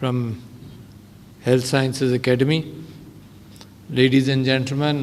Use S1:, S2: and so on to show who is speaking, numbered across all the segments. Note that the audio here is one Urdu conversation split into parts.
S1: from Health Sciences Academy, ladies and gentlemen,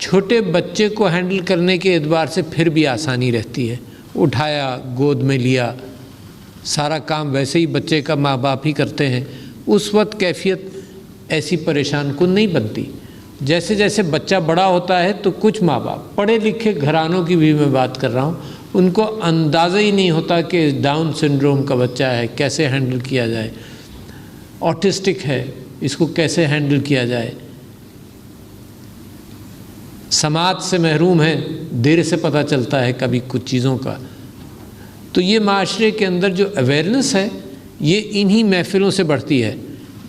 S1: چھوٹے بچے کو ہینڈل کرنے کے اعتبار سے پھر بھی آسانی رہتی ہے، اٹھایا، گود میں لیا، سارا کام ویسے ہی بچے کا ماں باپ ہی کرتے ہیں، اس وقت کیفیت ایسی پریشان کن نہیں بنتی۔ جیسے جیسے بچہ بڑا ہوتا ہے تو کچھ ماں باپ، پڑھے لکھے گھرانوں کی بھی میں بات کر رہا ہوں، ان کو اندازہ ہی نہیں ہوتا کہ ڈاؤن سنڈروم کا بچہ ہے، کیسے ہینڈل کیا جائے، آٹسٹک ہے، اس کو کیسے ہینڈل کیا جائے، سماعت سے محروم ہے، دیر سے پتہ چلتا ہے کبھی کچھ چیزوں کا۔ تو یہ معاشرے کے اندر جو اویئرنیس ہے یہ انہی محفلوں سے بڑھتی ہے۔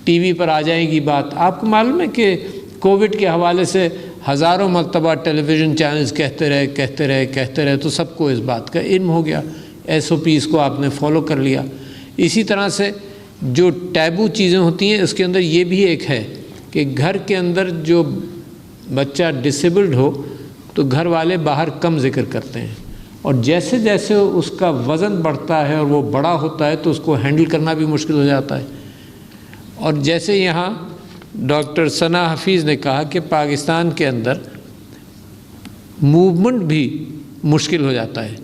S1: ٹی وی پر آ جائے گی بات، آپ کو معلوم ہے کہ کووڈ کے حوالے سے ہزاروں مرتبہ ٹیلی ویژن چینلز کہتے رہے تو سب کو اس بات کا علم ہو گیا، ایس او پیز کو آپ نے فالو کر لیا۔ اسی طرح سے جو ٹیبو چیزیں ہوتی ہیں اس کے اندر یہ بھی ایک ہے کہ گھر کے اندر جو بچہ ڈسیبلڈ ہو تو گھر والے باہر کم ذکر کرتے ہیں، اور جیسے جیسے اس کا وزن بڑھتا ہے اور وہ بڑا ہوتا ہے تو اس کو ہینڈل کرنا بھی مشکل ہو جاتا ہے۔ اور جیسے یہاں ڈاکٹر ثنا حفیظ نے کہا کہ پاکستان کے اندر موومنٹ بھی مشکل ہو جاتا ہے،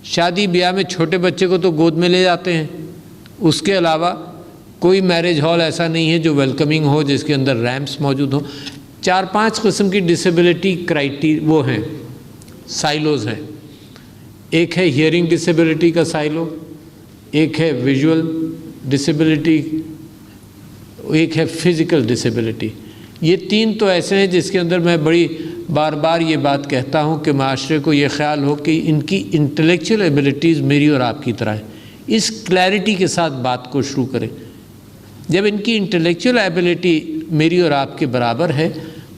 S1: شادی بیاہ میں چھوٹے بچے کو تو گود میں لے جاتے ہیں، اس کے علاوہ کوئی میرج ہال ایسا نہیں ہے جو ویلکمنگ ہو، جس کے اندر ریمپس موجود ہوں۔ 4-5 قسم کی ڈسیبلٹی وہ ہیں، سائلوز ہیں۔ ایک ہے ہیئرنگ ڈسیبلٹی کا سائلو، ایک ہے ویژول ڈسیبلٹی، ایک ہے فزیکل ڈسیبلٹی۔ یہ 3 تو ایسے ہیں جس کے اندر میں بڑی بار بار یہ بات کہتا ہوں کہ معاشرے کو یہ خیال ہو کہ ان کی انٹلیکچوئل ایبلٹیز میری اور آپ کی طرح ہیں، اس کلیئرٹی کے ساتھ بات کو شروع کریں۔ جب ان کی انٹلیکچوئل ایبلٹی میری اور آپ کے برابر ہے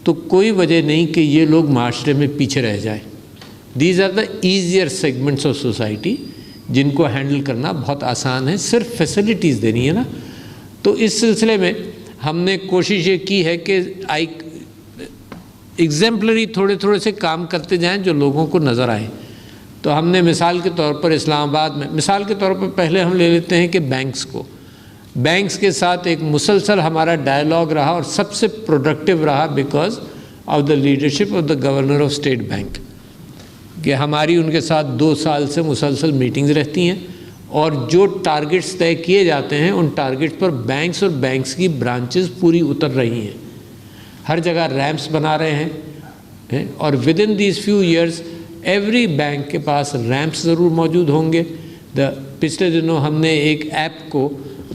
S1: تو کوئی وجہ نہیں کہ یہ لوگ معاشرے میں پیچھے رہ جائیں۔ These are the easier segments of society, جن کو ہینڈل کرنا بہت آسان ہے، صرف فیسلٹیز دینی ہے نا۔ تو اس سلسلے میں ہم نے کوشش یہ کی ہے کہ ایگزیمپلری تھوڑے سے کام کرتے جائیں جو لوگوں کو نظر آئیں۔ تو ہم نے مثال کے طور پر اسلام آباد میں، مثال کے طور پر پہلے ہم لے لیتے ہیں کہ بینکس کے ساتھ ایک مسلسل ہمارا ڈائلاگ رہا اور سب سے پروڈکٹیو رہا because of the leadership of the governor of state bank, کہ ہماری ان کے ساتھ 2 سال سے مسلسل میٹنگز رہتی ہیں، اور جو ٹارگٹس طے کیے جاتے ہیں ان ٹارگٹس پر بینکس اور بینکس کی برانچز پوری اتر رہی ہیں، ہر جگہ ریمپس بنا رہے ہیں، اور with in these few years every bank کے پاس ریمپس ضرور موجود ہوں گے۔ پچھلے دنوں ہم نے ایک ایپ کو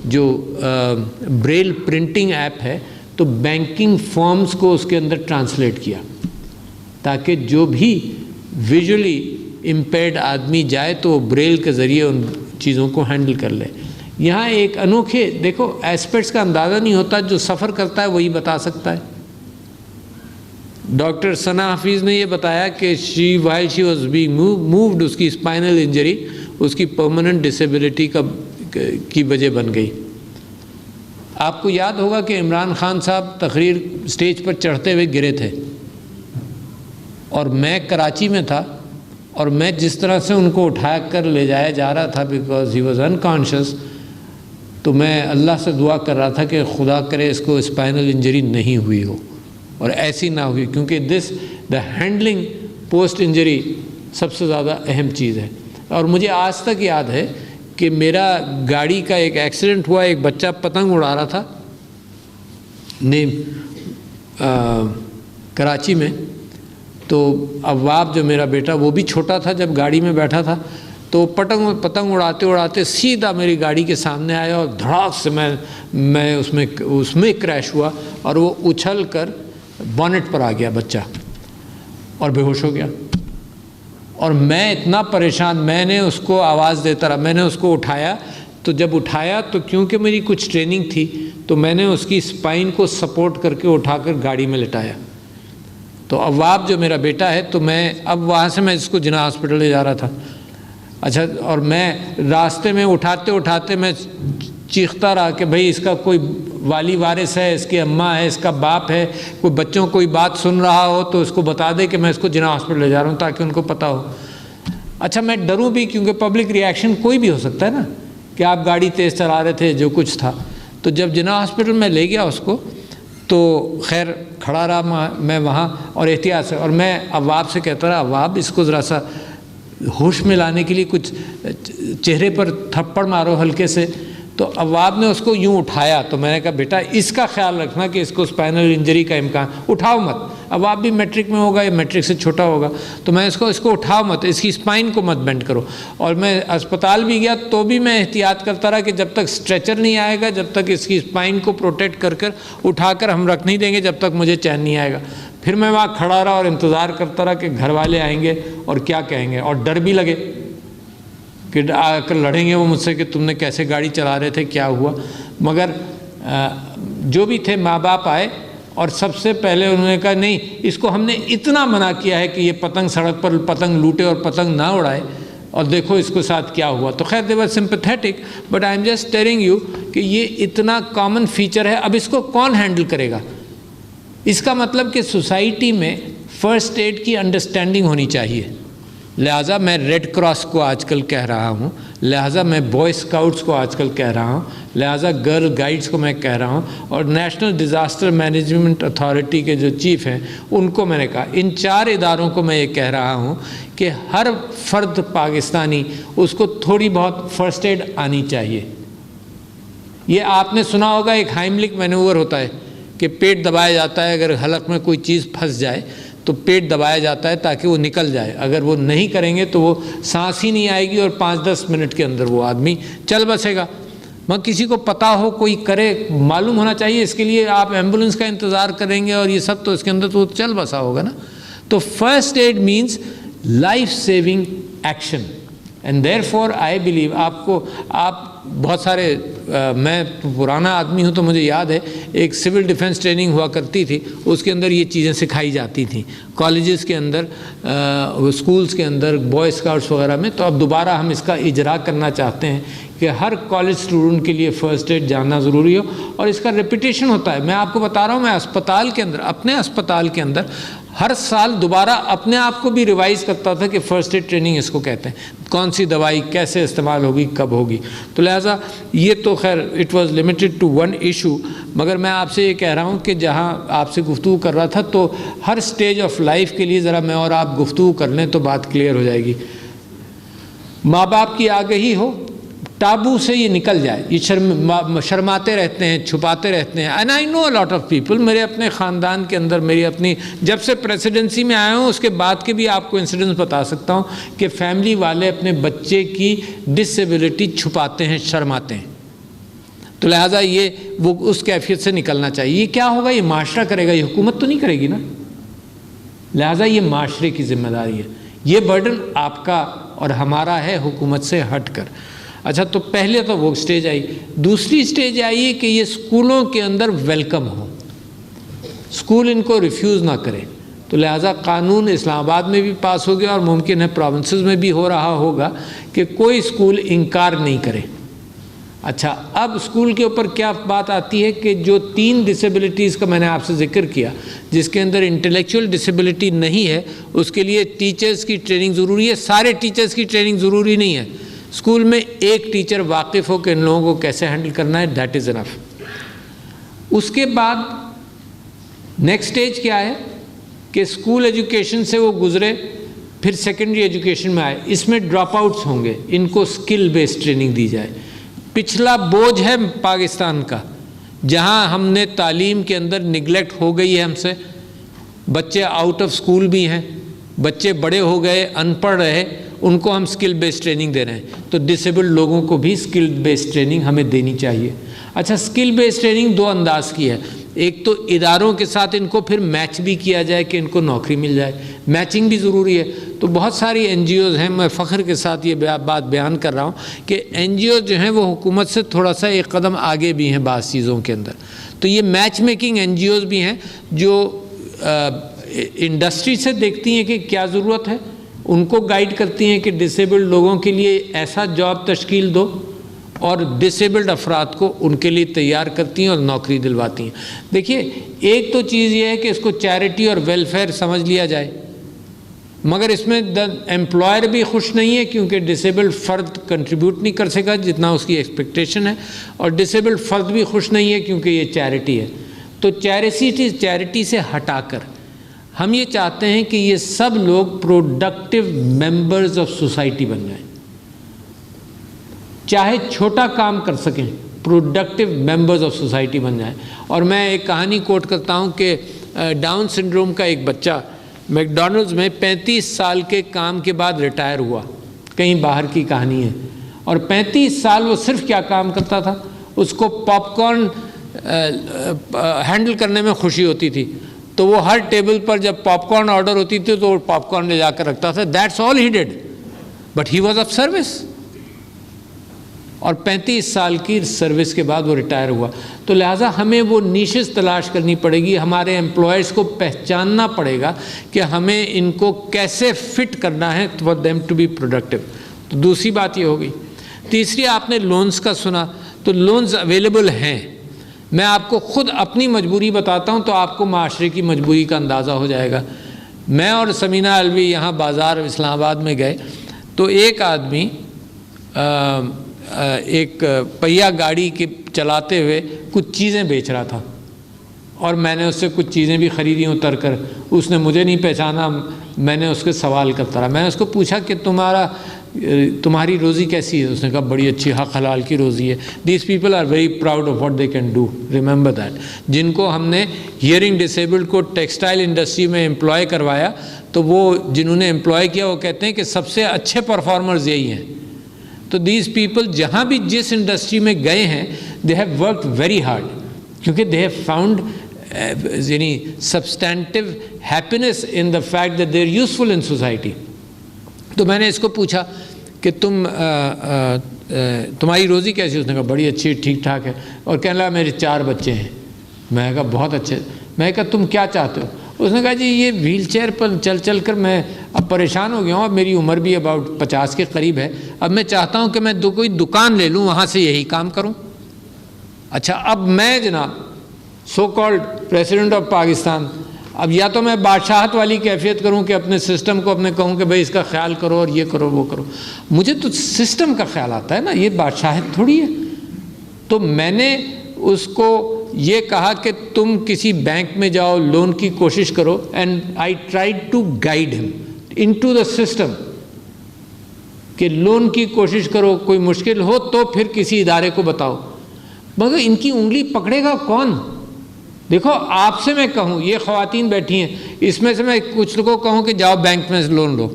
S1: جو بریل پرنٹنگ ایپ ہے تو بینکنگ فارمز کو اس کے اندر ٹرانسلیٹ کیا تاکہ جو بھی ویژولی امپیئرڈ آدمی جائے تو وہ بریل کے ذریعے ان چیزوں کو ہینڈل کر لے۔ یہاں ایک انوکھے دیکھو ایسپیکٹس کا اندازہ نہیں ہوتا، جو سفر کرتا ہے وہی بتا سکتا ہے۔ ڈاکٹر ثنا حفیظ نے یہ بتایا کہ while she was being moved اس کی اسپائنل انجری اس کی پرماننٹ ڈسیبلٹی کی وجہ بن گئی۔ آپ کو یاد ہوگا کہ عمران خان صاحب تقریر سٹیج پر چڑھتے ہوئے گرے تھے، اور میں کراچی میں تھا، اور میں جس طرح سے ان کو اٹھا کر لے جایا جا رہا تھا بیکاز ہی واز انکانشیس، تو میں اللہ سے دعا کر رہا تھا کہ خدا کرے اس کو اسپائنل انجری نہیں ہوئی ہو اور ایسی نہ ہوئی، کیونکہ دا ہینڈلنگ پوسٹ انجری سب سے زیادہ اہم چیز ہے۔ اور مجھے آج تک یاد ہے کہ میرا گاڑی کا ایک ایکسیڈنٹ ہوا، ایک بچہ پتنگ اڑا رہا تھا کراچی میں، تو عواب جو میرا بیٹا وہ بھی چھوٹا تھا جب گاڑی میں بیٹھا تھا، تو پتنگ اڑاتے اڑاتے سیدھا میری گاڑی کے سامنے آیا اور دھڑاک سے میں اس میں کریش ہوا، اور وہ اچھل کر بونٹ پر آ گیا بچہ اور بے ہوش ہو گیا۔ اور میں اتنا پریشان، میں نے اس کو آواز دیتا رہا، میں نے اس کو اٹھایا، تو جب اٹھایا تو کیونکہ میری کچھ ٹریننگ تھی تو میں نے اس کی اسپائن کو سپورٹ کر کے اٹھا کر گاڑی میں لٹایا۔ تو عواب جو میرا بیٹا ہے، تو میں اب وہاں سے میں اس کو جناح ہاسپٹل لے جا رہا تھا، اچھا، اور میں راستے میں اٹھاتے میں چیختا رہا کہ بھئی اس کا کوئی والی وارث ہے، اس کی اماں ہے، اس کا باپ ہے، کوئی بچوں کوئی بات سن رہا ہو تو اس کو بتا دے کہ میں اس کو جناح ہاسپٹل لے جا رہا ہوں تاکہ ان کو پتہ ہو۔ اچھا، میں ڈروں بھی کیونکہ پبلک ریاکشن کوئی بھی ہو سکتا ہے نا، کہ آپ گاڑی تیز چلا رہے تھے، جو کچھ تھا۔ تو جب جناح ہاسپٹل میں لے گیا اس کو، تو خیر کھڑا رہا میں وہاں اور احتیاط سے، اور میں عواب سے کہتا رہا عواب اس کو ذرا سا ہوش میں لانے کے لیے کچھ چہرے پر تھپڑ مارو ہلکے سے. تو عواب نے اس کو یوں اٹھایا تو میں نے کہا بیٹا اس کا خیال رکھنا کہ اس کو اسپائنل انجری کا امکان، اٹھاؤ مت. عواب بھی میٹرک میں ہوگا یا میٹرک سے چھوٹا ہوگا، تو میں اس کو اٹھاؤ مت، اس کی اسپائن کو مت بینڈ کرو. اور میں اسپتال بھی گیا تو بھی میں احتیاط کرتا رہا کہ جب تک اسٹریچر نہیں آئے گا، جب تک اس کی اسپائن کو پروٹیکٹ کر اٹھا کر ہم رکھ نہیں دیں گے جب تک مجھے چین نہیں آئے گا. پھر میں وہاں کھڑا رہا اور انتظار کرتا رہا کہ گھر والے آئیں گے اور کیا کہیں گے، اور ڈر بھی لگے کہ آ کر لڑیں گے وہ مجھ سے کہ تم نے کیسے گاڑی چلا رہے تھے، کیا ہوا. مگر جو بھی تھے ماں باپ آئے اور سب سے پہلے انہوں نے کہا نہیں اس کو ہم نے اتنا منع کیا ہے کہ یہ پتنگ سڑک پر پتنگ لوٹے اور پتنگ نہ اڑائے، اور دیکھو اس کے ساتھ کیا ہوا. تو خیر they were sympathetic but I am just telling you کہ یہ اتنا کامن فیچر ہے. اب اس کو کون ہینڈل کرے گا؟ اس کا مطلب کہ سوسائٹی میں فرسٹ ایڈ کی انڈرسٹینڈنگ ہونی چاہیے. لہٰذا میں ریڈ کراس کو آج کل کہہ رہا ہوں، لہٰذا میں بوائے اسکاؤٹس کو آج کل کہہ رہا ہوں، لہٰذا گرل گائیڈس کو میں کہہ رہا ہوں، اور نیشنل ڈیزاسٹر مینجمنٹ اتھارٹی کے جو چیف ہیں ان کو میں نے کہا، ان 4 اداروں کو میں یہ کہہ رہا ہوں کہ ہر فرد پاکستانی اس کو تھوڑی بہت فرسٹ ایڈ آنی چاہیے. یہ آپ نے سنا ہوگا ایک ہائملک مینوور ہوتا ہے کہ پیٹ دبایا جاتا ہے، اگر حلق میں کوئی چیز پھنس جائے تو پیٹ دبایا جاتا ہے تاکہ وہ نکل جائے. اگر وہ نہیں کریں گے تو وہ سانس ہی نہیں آئے گی اور 5-10 منٹ کے اندر وہ آدمی چل بسے گا. مگر کسی کو پتہ ہو، کوئی کرے، معلوم ہونا چاہیے. اس کے لیے آپ ایمبولنس کا انتظار کریں گے اور یہ سب، تو اس کے اندر تو چل بسا ہوگا نا. تو first aid means life saving action. And therefore I believe آپ بہت سارے، میں پرانا آدمی ہوں تو مجھے یاد ہے ایک سول ڈیفنس ٹریننگ ہوا کرتی تھی، اس کے اندر یہ چیزیں سکھائی جاتی تھیں کالجز کے اندر، اسکولز کے اندر، بوائے اسکاؤٹس وغیرہ میں. تو اب دوبارہ ہم اس کا اجرا کرنا چاہتے ہیں کہ ہر کالج اسٹوڈنٹ کے لیے فرسٹ ایڈ جاننا ضروری ہو، اور اس کا ریپیٹیشن ہوتا ہے. میں آپ کو بتا رہا ہوں، میں اسپتال کے اندر، اپنے اسپتال کے اندر ہر سال دوبارہ اپنے آپ کو بھی ریوائز کرتا تھا کہ فرسٹ ایڈ ٹریننگ اس کو کہتے ہیں، کون سی دوائی کیسے استعمال ہوگی، کب ہوگی. تو لہٰذا یہ تو خیر it was limited to one issue. مگر میں آپ سے یہ کہہ رہا ہوں کہ جہاں آپ سے گفتگو کر رہا تھا تو ہر سٹیج آف لائف کے لیے ذرا میں اور آپ گفتگو کر لیں تو بات کلیئر ہو جائے گی. ماں باپ کی آگہی ہو، ٹابو سے یہ نکل جائے. یہ شرماتے رہتے ہیں، چھپاتے رہتے ہیں. And I know a lot of people, میرے اپنے خاندان کے اندر، میری اپنی، جب سے پریسیڈنسی میں آیا ہوں اس کے بعد کے بھی آپ کو انسیڈنٹس بتا سکتا ہوں کہ فیملی والے اپنے بچے کی ڈسیبلٹی چھپاتے ہیں، شرماتے ہیں. تو لہٰذا یہ وہ اس کیفیت سے نکلنا چاہیے. یہ کیا ہوگا؟ یہ معاشرہ کرے گا، یہ حکومت تو نہیں کرے گی نا. لہٰذا یہ معاشرے کی ذمہ داری ہے. یہ برڈن آپ کا اور ہمارا ہے، حکومت سے ہٹ کر. اچھا، تو پہلے تو وہ سٹیج آئی. دوسری سٹیج آئی کہ یہ اسکولوں کے اندر ویلکم ہو، اسکول ان کو ریفیوز نہ کرے. تو لہٰذا قانون اسلام آباد میں بھی پاس ہو گیا اور ممکن ہے پروونسز میں بھی ہو رہا ہوگا کہ کوئی اسکول انکار نہیں کرے. اچھا، اب اسکول کے اوپر کیا بات آتی ہے کہ جو 3 ڈسیبلٹیز کا میں نے آپ سے ذکر کیا، جس کے اندر انٹلیکچوئل ڈسیبلٹی نہیں ہے، اس کے لیے ٹیچرز کی ٹریننگ ضروری ہے. سارے ٹیچرز کی ٹریننگ ضروری نہیں ہے. اسکول میں ایک ٹیچر واقف ہو کہ ان لوگوں کو کیسے ہینڈل کرنا ہے، دیٹ از انف. اس کے بعد نیکسٹ سٹیج کیا ہے کہ اسکول ایجوکیشن سے وہ گزرے، پھر سیکنڈری ایجوکیشن میں آئے. اس میں ڈراپ آؤٹس ہوں گے، ان کو اسکل بیسڈ ٹریننگ دی جائے. پچھلا بوجھ ہے پاکستان کا، جہاں ہم نے تعلیم کے اندر نگلیکٹ ہو گئی ہے ہم سے. بچے آؤٹ آف اسکول بھی ہیں، بچے بڑے ہو گئے، ان پڑھ رہے، ان کو ہم اسکل بیسڈ ٹریننگ دے رہے ہیں. تو ڈسیبلڈ لوگوں کو بھی اسکل بیسڈ ٹریننگ ہمیں دینی چاہیے. اچھا، اسکل بیسڈ ٹریننگ 2 انداز کی ہے. ایک تو اداروں کے ساتھ ان کو پھر میچ بھی کیا جائے کہ ان کو نوکری مل جائے، میچنگ بھی ضروری ہے. تو بہت ساری این جی اوز ہیں، میں فخر کے ساتھ یہ بات بیان کر رہا ہوں کہ این جی اوز جو ہیں وہ حکومت سے تھوڑا سا ایک قدم آگے بھی ہیں بعض چیزوں کے اندر. تو یہ match making NGOs بھی ہیں جو انڈسٹری سے دیکھتی ہیں کہ کیا ضرورت ہے، ان کو گائیڈ کرتی ہیں کہ ڈسیبلڈ لوگوں کے لیے ایسا جاب تشکیل دو، اور ڈسیبلڈ افراد کو ان کے لیے تیار کرتی ہیں اور نوکری دلواتی ہیں. دیکھیے، ایک تو چیز یہ ہے کہ اس کو چیریٹی اور ویلفیئر سمجھ لیا جائے، مگر اس میں ایمپلائر بھی خوش نہیں ہے کیونکہ ڈسیبلڈ فرد کنٹریبیوٹ نہیں کر سکا جتنا اس کی ایکسپیکٹیشن ہے، اور ڈسیبلڈ فرد بھی خوش نہیں ہے کیونکہ یہ چیریٹی ہے. تو چیریٹی سے ہٹا کر ہم یہ چاہتے ہیں کہ یہ سب لوگ پروڈکٹیو ممبرز آف سوسائٹی بن جائیں، چاہے چھوٹا کام کر سکیں، پروڈکٹیو ممبرز آف سوسائٹی بن جائیں۔ اور میں ایک کہانی کوٹ کرتا ہوں کہ ڈاؤن سنڈروم کا ایک بچہ میک ڈونلڈز میں 35 سال کے کام کے بعد ریٹائر ہوا، کہیں باہر کی کہانی ہے، اور 35 سال وہ صرف کیا کام کرتا تھا، اس کو پاپ کارن ہینڈل کرنے میں خوشی ہوتی تھی، تو وہ ہر ٹیبل پر جب پاپ کارن آرڈر ہوتی تھی تو وہ پاپ کارن لے جا کر رکھتا تھا. That's all he did, but he was of service. اور 35 سال کی سروس کے بعد وہ ریٹائر ہوا. تو لہٰذا ہمیں وہ نیشز تلاش کرنی پڑے گی، ہمارے امپلائیز کو پہچاننا پڑے گا کہ ہمیں ان کو کیسے فٹ کرنا ہے for them to be productive. تو دوسری بات یہ ہو گئی. تیسری آپ نے لونز کا سنا، تو لونز اویلیبل ہیں. میں آپ کو خود اپنی مجبوری بتاتا ہوں تو آپ کو معاشرے کی مجبوری کا اندازہ ہو جائے گا. میں اور سمینہ علوی یہاں بازار اسلام آباد میں گئے تو ایک آدمی ایک پہیہ گاڑی کے چلاتے ہوئے کچھ چیزیں بیچ رہا تھا، اور میں نے اس سے کچھ چیزیں بھی خریدی اتر کر. اس نے مجھے نہیں پہچانا، میں نے اس کے سوال کرتا رہا. میں نے اس کو پوچھا کہ تمہاری روزی کیسی ہے؟ اس نے کہا بڑی اچھی، حق حلال کی روزی ہے. These people are very proud of what they can do. Remember that. جن کو ہم نے ہیئرنگ ڈسیبلڈ کو ٹیکسٹائل انڈسٹری میں امپلائی کروایا، تو وہ جنہوں نے امپلائی کیا وہ کہتے ہیں کہ سب سے اچھے پرفارمرز یہی ہیں. تو دیز پیپل جہاں بھی جس انڈسٹری میں گئے ہیں they have worked very hard, کیونکہ دے ہیو فاؤنڈ یعنی substantive happiness in the fact that they are useful in society. تو میں نے اس کو پوچھا کہ تمہاری روزی کیسی؟ اس نے کہا بڑی اچھی، ٹھیک ٹھاک ہے. اور کہنے لگا میرے 4 بچے ہیں. میں نے کہا بہت اچھے. میں نے کہا تم کیا چاہتے ہو؟ اس نے کہا جی یہ ویل چیئر پر چل چل کر میں اب پریشان ہو گیا ہوں، اب میری عمر بھی اباؤٹ 50 کے قریب ہے، اب میں چاہتا ہوں کہ میں کوئی دکان لے لوں، وہاں سے یہی کام کروں. اچھا اب میں جناب so called president of Pakistan, اب یا تو میں بادشاہت والی کیفیت کروں کہ اپنے سسٹم کو اپنے کہوں کہ بھائی اس کا خیال کرو اور یہ کرو وہ کرو. مجھے تو سسٹم کا خیال آتا ہے نا، یہ بادشاہت تھوڑی ہے. تو میں نے اس کو یہ کہا کہ تم کسی بینک میں جاؤ، لون کی کوشش کرو. And I tried to guide them into the system کہ لون کی کوشش کرو، کوئی مشکل ہو تو پھر کسی ادارے کو بتاؤ. مگر ان کی انگلی پکڑے گا کون؟ دیکھو آپ سے میں کہوں، یہ خواتین بیٹھی ہیں، اس میں سے میں کچھ کو کہوں کہ جاؤ بینک میں لون لو،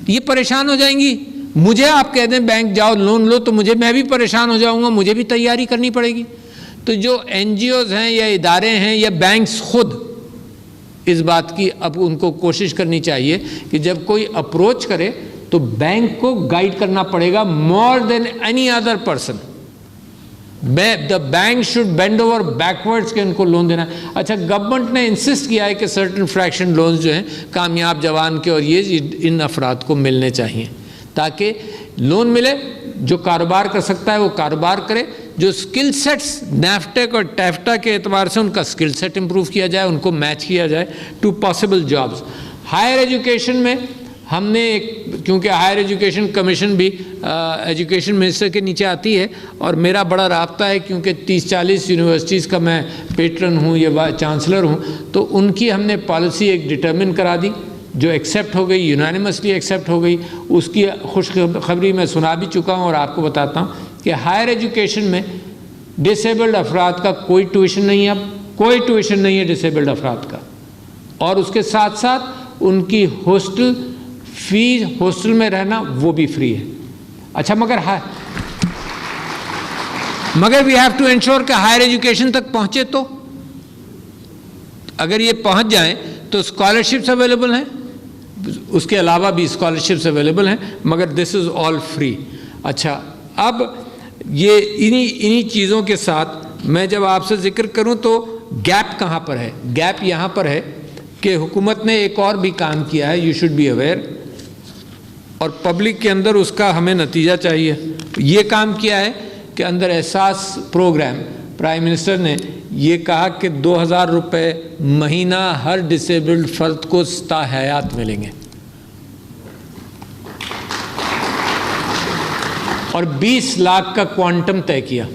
S1: یہ پریشان ہو جائیں گی. مجھے آپ کہہ دیں بینک جاؤ لون لو تو میں بھی پریشان ہو جاؤں گا، مجھے بھی تیاری کرنی پڑے گی. تو جو این جی اوز ہیں یا ادارے ہیں یا بینکس خود اس بات کی اب ان کو کوشش کرنی چاہیے کہ جب کوئی اپروچ کرے تو بینک کو گائیڈ کرنا پڑے گا more than any other person. The bank should bend over backwards کہ ان کو لون دینا. اچھا گورنمنٹ نے انسسٹ کیا ہے کہ سرٹن فریکشن لونز جو ہیں کامیاب جوان کے اور یہ ان افراد کو ملنے چاہیے تاکہ لون ملے. جو کاروبار کر سکتا ہے وہ کاروبار کرے، جو اسکل سیٹس نیفٹیک اور ٹیفٹا کے اعتبار سے ان کا اسکل سیٹ امپروو کیا جائے، ان کو میچ کیا جائے to possible jobs. Higher education میں ہم نے کیونکہ ہائر ایجوکیشن کمیشن بھی ایجوکیشن منسٹر کے نیچے آتی ہے اور میرا بڑا رابطہ ہے کیونکہ 30-40 یونیورسٹیز کا میں پیٹرن ہوں یا چانسلر ہوں، تو ان کی ہم نے پالیسی ایک ڈٹرمن کرا دی جو ایکسیپٹ ہو گئی، یونانیمسلی ایکسیپٹ ہو گئی. اس کی خوش خبری میں سنا بھی چکا ہوں اور آپ کو بتاتا ہوں کہ ہائر ایجوکیشن میں ڈسیبلڈ افراد کا کوئی ٹیوشن نہیں ہے. اب کوئی ٹیوشن نہیں ہے ڈسیبلڈ افراد کا، اور اس کے ساتھ ساتھ ان کی ہاسٹل فیس، ہاسٹل میں رہنا وہ بھی فری ہے. اچھا مگر وی ہیو ٹو انشور کہ ہائر ایجوکیشن تک پہنچے. تو اگر یہ پہنچ جائیں تو اسکالرشپس اویلیبل ہیں، اس کے علاوہ بھی اسکالرشپس اویلیبل ہیں، مگر دس از آل فری. اچھا اب یہ انہی چیزوں کے ساتھ میں جب آپ سے ذکر کروں تو گیپ کہاں پر ہے؟ گیپ یہاں پر ہے کہ حکومت نے ایک اور بھی کام کیا ہے، یو شوڈ بی اویئر، اور پبلک کے اندر اس کا ہمیں نتیجہ چاہیے. یہ کام کیا ہے کہ اندر احساس پروگرام پرائم منسٹر نے یہ کہا کہ 2000 روپے مہینہ ہر ڈسیبلڈ فرد کو تا حیات ملیں گے، اور 20 لاکھ کا کوانٹم طے کیا.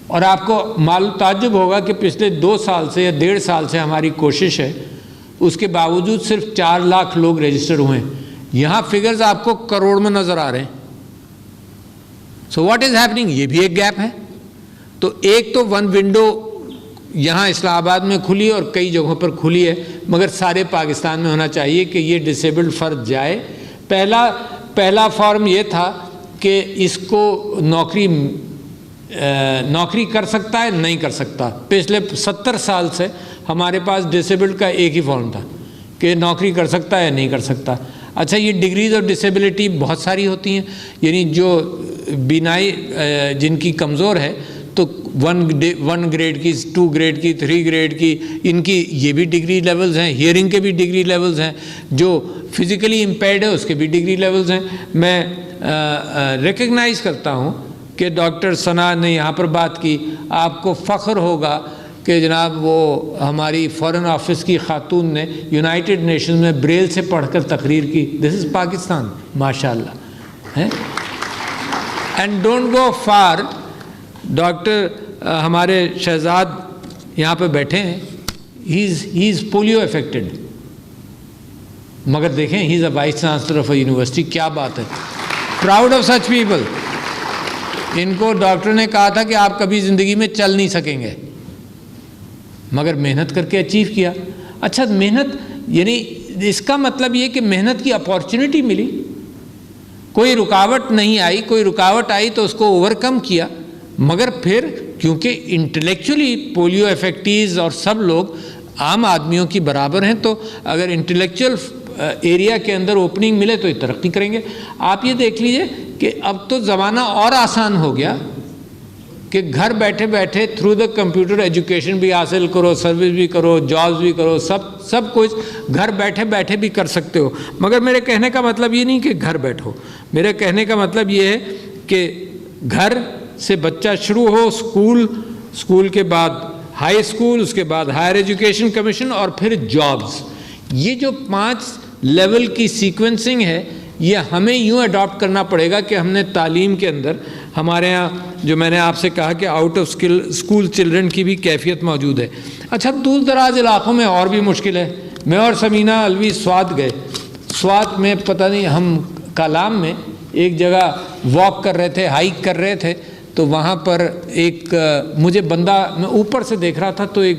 S1: اور آپ کو تعجب ہوگا کہ پچھلے 2 سال سے یا 1.5 سال سے ہماری کوشش ہے، اس کے باوجود صرف 4 لاکھ لوگ رجسٹر ہوئے ہیں. یہاں فگرز آپ کو کروڑ میں نظر آ رہے ہیں. So what is happening? یہ بھی ایک گیپ ہے. تو ایک تو ون ونڈو یہاں اسلام آباد میں کھلی اور کئی جگہوں پر کھلی ہے، مگر سارے پاکستان میں ہونا چاہیے کہ یہ ڈسیبلڈ فرد جائے. پہلا فارم یہ تھا کہ اس کو نوکری کر سکتا ہے نہیں کر سکتا. پچھلے 70 سال سے ہمارے پاس ڈسیبلڈ کا ایک ہی فارم تھا کہ نوکری کر سکتا ہے نہیں کر سکتا. اچھا، یہ ڈگریز آف ڈسیبلٹی بہت ساری ہوتی ہیں، یعنی جو بینائی جن کی کمزور ہے تو 1 گریڈ کی، 2 گریڈ کی، 3 گریڈ کی، ان کی یہ بھی ڈگری لیولز ہیں. ہیئرنگ کے بھی ڈگری لیولز ہیں. جو فزیکلی امپیئرڈ ہے اس کے بھی ڈگری لیولز ہیں. میں ریکگنائز کرتا ہوں کہ ڈاکٹر ثنا نے یہاں پر بات کی. آپ کو فخر ہوگا کہ جناب وہ ہماری فارن آفس کی خاتون نے یونائٹڈ نیشنز میں بریل سے پڑھ کر تقریر کی. دس از پاکستان، ماشاء اللہ. And don't go far. Doctor ہمارے شہزاد یہاں پہ بیٹھے ہیں، ہی از پولیو افیکٹڈ، مگر دیکھیں he is a vice chancellor of a university. کیا بات ہے! Proud of such people. ان کو ڈاکٹر نے کہا تھا کہ آپ کبھی زندگی میں چل نہیں سکیں گے، مگر محنت کر کے اچیو کیا. اچھا، محنت یعنی اس کا مطلب یہ کہ محنت کی اپارچونٹی ملی، کوئی رکاوٹ نہیں آئی. کوئی رکاوٹ آئی تو اس کو اوور کم کیا، مگر پھر کیونکہ انٹلیکچولی پولیو افیکٹیز اور سب لوگ عام آدمیوں کی برابر ہیں، تو اگر انٹلیکچوئل ایریا کے اندر اوپننگ ملے تو یہ ترقی کریں گے. آپ یہ دیکھ لیجئے کہ اب تو زمانہ اور آسان ہو گیا کہ گھر بیٹھے بیٹھے تھرو دا کمپیوٹر ایجوکیشن بھی حاصل کرو، سروس بھی کرو، جابز بھی کرو، سب کچھ گھر بیٹھے بیٹھے بھی کر سکتے ہو. مگر میرے کہنے کا مطلب یہ نہیں کہ گھر بیٹھو. میرے کہنے کا مطلب یہ ہے کہ گھر سے بچہ شروع ہو، اسکول کے بعد ہائی اسکول، اس کے بعد ہائر ایجوکیشن کمیشن اور پھر جابز. یہ جو 5 لیول کی سیکوینسنگ ہے، یہ ہمیں یوں اڈاپٹ کرنا پڑے گا کہ ہم نے تعلیم کے اندر ہمارے ہاں جو میں نے آپ سے کہا کہ آؤٹ آف اسکول چلڈرن کی بھی کیفیت موجود ہے. اچھا، دور دراز علاقوں میں اور بھی مشکل ہے. میں اور سمینہ الوی سوات گئے. سوات میں پتہ نہیں، ہم کالام میں ایک جگہ واک کر رہے تھے، ہائیک کر رہے تھے، تو وہاں پر ایک مجھے بندہ، میں اوپر سے دیکھ رہا تھا تو ایک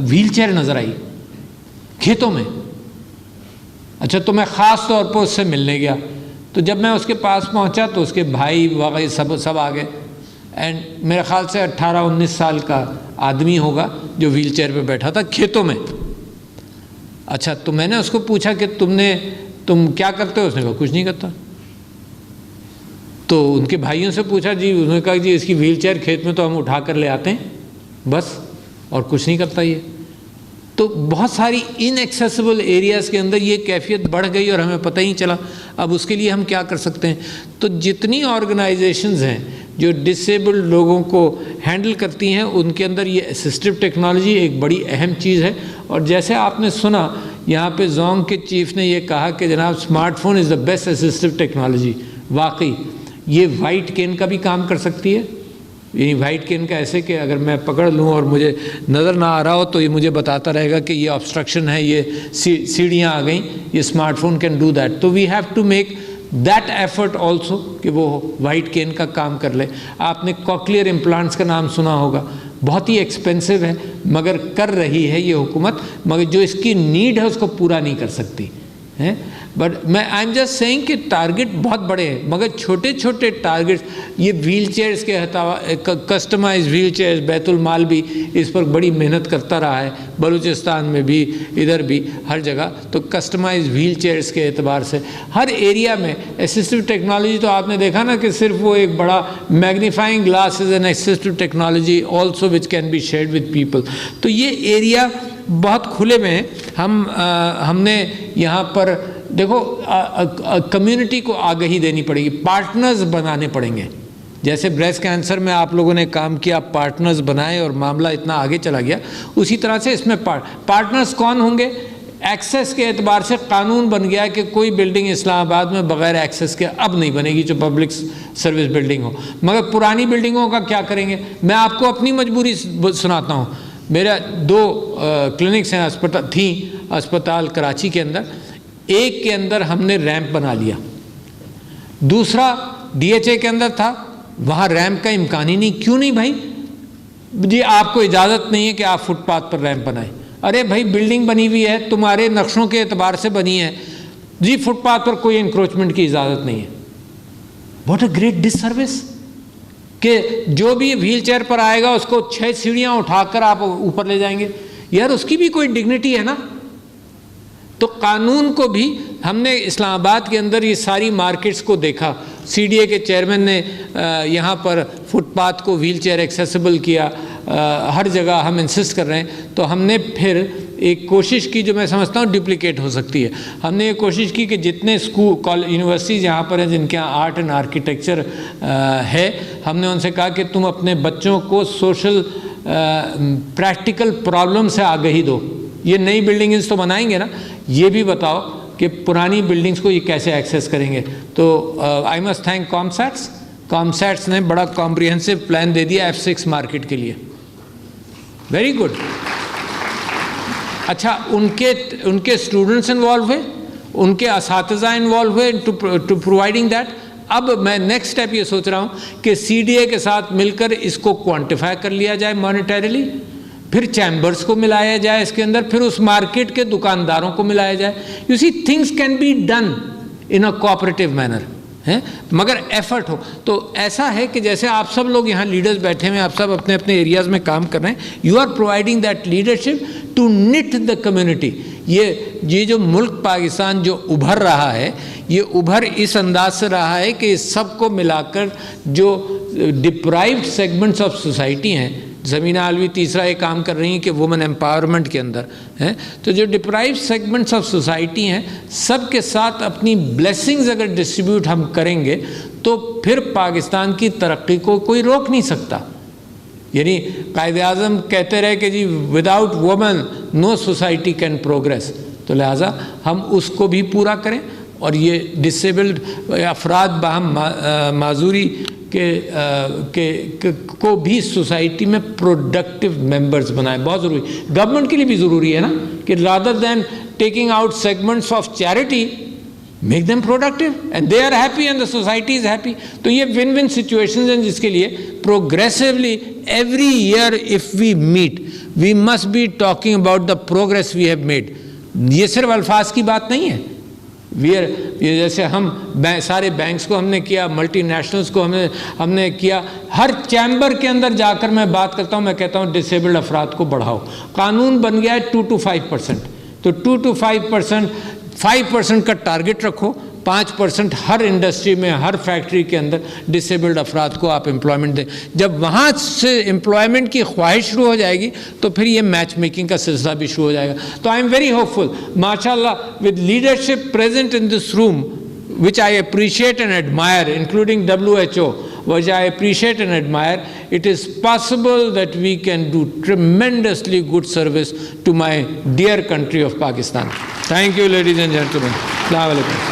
S1: ویل چیئر نظر آئی کھیتوں میں. اچھا، تو میں خاص طور پر اس سے ملنے گیا. تو جب میں اس کے پاس پہنچا تو اس کے بھائی وغیرہ سب آ گئے. اینڈ میرے خیال سے 18-19 سال کا آدمی ہوگا جو ویل چیئر پہ بیٹھا تھا کھیتوں میں. اچھا، تو میں نے اس کو پوچھا کہ تم کیا کرتے ہو؟ اس نے کہا کچھ نہیں کرتا. تو ان کے بھائیوں سے پوچھا، جی انہوں نے کہا جی اس کی ویل چیئر کھیت میں تو ہم اٹھا کر لے آتے ہیں بس، اور کچھ نہیں کرتا یہ. تو بہت ساری ان ایکسیسیبل ایریاز کے اندر یہ کیفیت بڑھ گئی اور ہمیں پتہ ہی نہیں چلا. اب اس کے لیے ہم کیا کر سکتے ہیں؟ تو جتنی آرگنائزیشنز ہیں جو ڈسیبلڈ لوگوں کو ہینڈل کرتی ہیں، ان کے اندر یہ اسسٹو ٹیکنالوجی ایک بڑی اہم چیز ہے. اور جیسے آپ نے سنا یہاں پہ زونگ کے چیف نے یہ کہا کہ جناب smart phone is the best assistive technology. واقعی یہ وائٹ کین کا بھی کام کر سکتی ہے. یعنی وائٹ کین کا ایسے کہ اگر میں پکڑ لوں اور مجھے نظر نہ آ رہا ہو تو یہ مجھے بتاتا رہے گا کہ یہ آبسٹرکشن ہے، یہ سیڑھیاں آ گئیں. یہ smart phone can do that. تو we have to make that effort also کہ وہ وائٹ کین کا کام کر لے. آپ نے کوکلیئر امپلانٹس کا نام سنا ہوگا، بہت ہی ایکسپینسو ہے مگر کر رہی ہے یہ حکومت، مگر جو اس کی نیڈ ہے اس کو پورا نہیں کر سکتی ہے. بٹ میں آئی ایم جسٹ سیئنگ کہ ٹارگٹ بہت بڑے ہیں، مگر چھوٹے چھوٹے ٹارگٹس. یہ ویل چیئرس کے کسٹمائز ویل چیئرس، بیت المال بھی اس پر بڑی محنت کرتا رہا ہے، بلوچستان میں بھی، ادھر بھی، ہر جگہ. تو کسٹمائز ویل چیئرس کے اعتبار سے ہر ایریا میں اسسٹو ٹیکنالوجی. تو آپ نے دیکھا نا کہ صرف وہ ایک بڑا magnifying glass is an assistive technology also which can be shared with people. تو یہ ایریا بہت کھلے میں ہیں. ہم نے یہاں پر دیکھو کمیونٹی کو آگہی دینی پڑے گی، پارٹنرز بنانے پڑیں گے. جیسے بریسٹ کینسر میں آپ لوگوں نے کام کیا، پارٹنرز بنائے اور معاملہ اتنا آگے چلا گیا، اسی طرح سے اس میں پارٹنرز کون ہوں گے؟ ایکسیس کے اعتبار سے قانون بن گیا کہ کوئی بلڈنگ اسلام آباد میں بغیر ایکسیس کے اب نہیں بنے گی جو پبلک سروس بلڈنگ ہو. مگر پرانی بلڈنگوں کا کیا کریں گے؟ میں آپ کو اپنی مجبوری سناتا ہوں. میرا 2 کلینکس ہیں اسپتال کراچی کے اندر. ایک کے اندر ہم نے ریمپ بنا لیا, دوسرا DHA کے اندر تھا, وہاں ریمپ کا امکان ہی نہیں. کیوں نہیں بھائی؟ جی آپ کو اجازت نہیں ہے کہ آپ فٹ پاتھ پر ریمپ بنائیں. ارے بھائی بلڈنگ بنی ہوئی ہے, تمہارے نقشوں کے اعتبار سے بنی ہے, جی فٹ پاتھ پر کوئی انکروچمنٹ کی اجازت نہیں ہے. What a great disservice کہ جو بھی ویل چیئر پر آئے گا اس کو 6 سیڑھیاں اٹھا کر آپ اوپر لے جائیں گے. یار اس کی بھی کوئی ڈگنیٹی ہے نا. تو قانون کو بھی ہم نے اسلام آباد کے اندر یہ ساری مارکیٹس کو دیکھا. CDA کے چیئرمین نے یہاں پر فٹ پاتھ کو ویل چیئر ایکسیسیبل کیا, ہر جگہ ہم انسسٹ کر رہے ہیں. تو ہم نے پھر ایک کوشش کی جو میں سمجھتا ہوں ڈپلیکیٹ ہو سکتی ہے. ہم نے یہ کوشش کی کہ جتنے اسکول یونیورسٹیز یہاں پر ہیں جن کے یہاں آرٹ اینڈ آرکیٹیکچر ہے, ہم نے ان سے کہا کہ تم اپنے بچوں کو سوشل پریکٹیکل پرابلم سے آگہی دو. یہ نئی بلڈنگز تو بنائیں گے نا, یہ بھی بتاؤ کہ پرانی بلڈنگز کو یہ کیسے ایکسیس کریں گے. تو آئی مسٹ تھینک کامسیٹس نے بڑا کمپریہنسو پلان دے دیا F6 مارکیٹ کے لیے. Very good. اچھا ان کے اسٹوڈنٹس انوالو ہوئے, ان کے اساتذہ انوالو ہوئے ٹو پرووائڈنگ دیٹ. اب میں نیکسٹ اسٹیپ یہ سوچ رہا ہوں کہ CDA کے ساتھ مل کر اس کو کوانٹیفائی کر لیا جائے مانیٹریلی, پھر چیمبرز کو ملایا جائے اس کے اندر, پھر اس مارکیٹ کے دکانداروں کو ملایا جائے. You see things can be done in a cooperative manner, مگر ایفرٹ ہو. تو ایسا ہے کہ جیسے آپ سب لوگ یہاں لیڈرز بیٹھے ہوئے ہیں, آپ سب اپنے اپنے ایریاز میں کام کر رہے ہیں. You are providing that leadership to knit the community. یہ جو ملک پاکستان جو ابھر رہا ہے, یہ ابھر اس انداز سے رہا ہے کہ سب کو ملا کر جو ڈپرائیوڈ سیگمنٹس آف سوسائٹی ہیں, زمینہ علوی تیسرا یہ کام کر رہی ہیں کہ وومن امپاورمنٹ کے اندر ہیں, تو جو ڈپرائیوڈ سیگمنٹس آف سوسائٹی ہیں سب کے ساتھ اپنی بلیسنگز اگر ڈسٹریبیوٹ ہم کریں گے تو پھر پاکستان کی ترقی کو کوئی روک نہیں سکتا. یعنی قائد اعظم کہتے رہے کہ جی without women no society can progress. تو لہٰذا ہم اس کو بھی پورا کریں اور یہ ڈسیبلڈ افراد باہم معذوری کو بھی سوسائٹی میں پروڈکٹیو ممبرز بنائیں. بہت ضروری, گورنمنٹ کے لیے بھی ضروری ہے نا کہ rather than taking out segments of charity, make them productive and they are happy and the society is happy. تو یہ ون ون سچویشنز ہیں جس کے لیے progressively every year if we meet we must be talking about the progress we have made. یہ صرف الفاظ کی بات نہیں ہے. جیسے ہم سارے بینکس کو ہم نے کیا, ملٹی نیشنلز کو ہم نے کیا, ہر چیمبر کے اندر جا کر میں بات کرتا ہوں, میں کہتا ہوں ڈسیبلڈ افراد کو بڑھاؤ. قانون بن گیا ہے 2 to 5%, تو 2 to 5%, 5% کا ٹارگٹ رکھو, 5% ہر انڈسٹری میں, ہر فیکٹری کے اندر ڈسیبلڈ افراد کو آپ امپلائمنٹ دیں. جب وہاں سے امپلائمنٹ کی خواہش شروع ہو جائے گی تو پھر یہ میچ میکنگ کا سلسلہ بھی شروع ہو جائے گا. تو I am very hopeful, ماشاء اللہ, with leadership present in this room which I appreciate and admire, including WHO, which I appreciate and admire, it is possible that we can do tremendously good service to my dear country of Pakistan. Thank you, ladies and gentlemen. Assalamu alaikum.